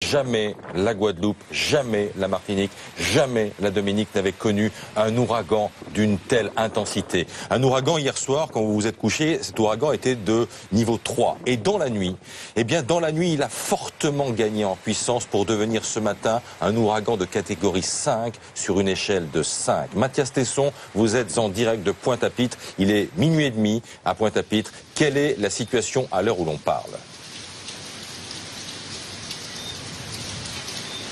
jamais la Guadeloupe, jamais la Martinique, jamais la Dominique n'avait connu un ouragan d'une telle intensité. Un ouragan hier soir, quand vous vous êtes couché, cet ouragan était de niveau 3. Et dans la nuit, il a fortement gagné en puissance pour devenir ce matin un ouragan de catégorie 5 sur une échelle de 5. Mathias Tesson, vous êtes en direct de Pointe-à-Pitre. Il est minuit et demi à Pointe-à-Pitre. Quelle est la situation à l'heure où l'on parle ?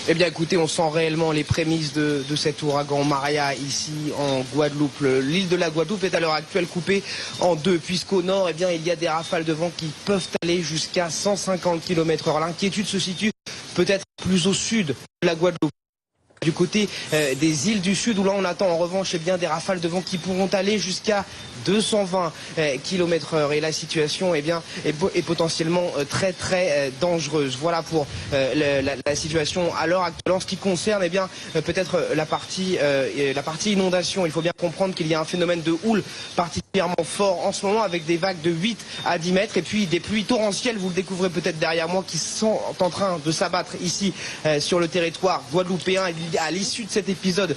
Eh bien écoutez, on sent réellement les prémices de cet ouragan Maria ici en Guadeloupe. L'île de la Guadeloupe est à l'heure actuelle coupée en deux, puisqu'au nord, eh bien, il y a des rafales de vent qui peuvent aller jusqu'à 150 km/h. L'inquiétude se situe peut-être plus au sud de la Guadeloupe, du côté des îles du sud, où là on attend en revanche eh bien, des rafales de vent qui pourront aller jusqu'à 220 km/h. Et la situation eh bien, est potentiellement très dangereuse. Voilà pour la situation à l'heure actuelle. En ce qui concerne eh bien, peut-être la partie inondation, il faut bien comprendre qu'il y a un phénomène de houle particulièrement fort en ce moment, avec des vagues de 8 à 10 mètres et puis des pluies torrentielles, vous le découvrez peut-être derrière moi, qui sont en train de s'abattre ici sur le territoire guadeloupéen. À l'issue de cet épisode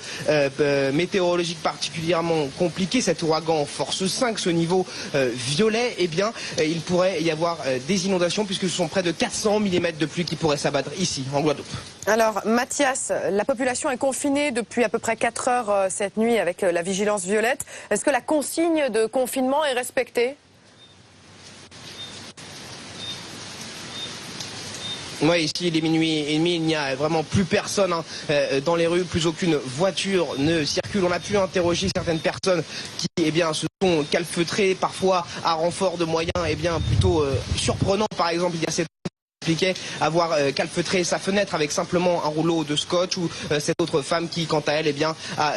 météorologique particulièrement compliqué, cet ouragan force 5, ce niveau violet, eh bien, il pourrait y avoir des inondations, puisque ce sont près de 400 mm de pluie qui pourraient s'abattre ici, en Guadeloupe. Alors, Mathias, la population est confinée depuis à peu près 4 heures cette nuit avec la vigilance violette. Est-ce que la consigne de confinement est respectée ? Oui, ici il est minuit et demi, il n'y a vraiment plus personne dans les rues, plus aucune voiture ne circule. On a pu interroger certaines personnes qui eh bien, se sont calfeutrées, parfois à renfort de moyens eh bien, plutôt surprenants. Par exemple, il y a cette expliquait avoir calfeutré sa fenêtre avec simplement un rouleau de scotch, ou cette autre femme qui, quant à elle, eh bien, a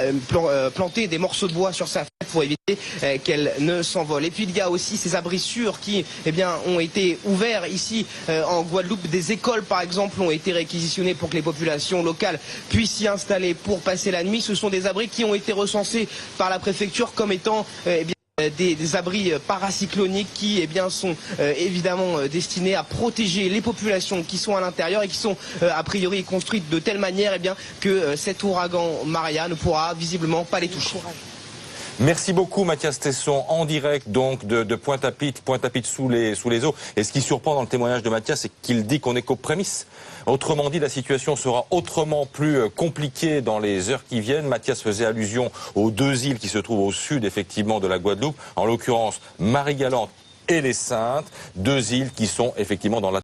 planté des morceaux de bois sur sa fenêtre pour éviter qu'elle ne s'envole. Et puis il y a aussi ces abris sûrs qui eh bien, ont été ouverts ici en Guadeloupe. Des écoles par exemple ont été réquisitionnées pour que les populations locales puissent s'y installer pour passer la nuit. Ce sont des abris qui ont été recensés par la préfecture comme étant eh bien, des abris paracycloniques qui eh bien, sont évidemment destinés à protéger les populations qui sont à l'intérieur et qui sont a priori construites de telle manière eh bien, que cet ouragan Maria ne pourra visiblement pas les toucher. Merci beaucoup Mathias Tesson, en direct donc de Pointe-à-Pitre, Pointe-à-Pitre sous les eaux. Et ce qui surprend dans le témoignage de Mathias, c'est qu'il dit qu'on est qu'aux prémices. Autrement dit, la situation sera autrement plus compliquée dans les heures qui viennent. Mathias faisait allusion aux deux îles qui se trouvent au sud effectivement de la Guadeloupe, en l'occurrence Marie-Galante et les Saintes, deux îles qui sont effectivement dans la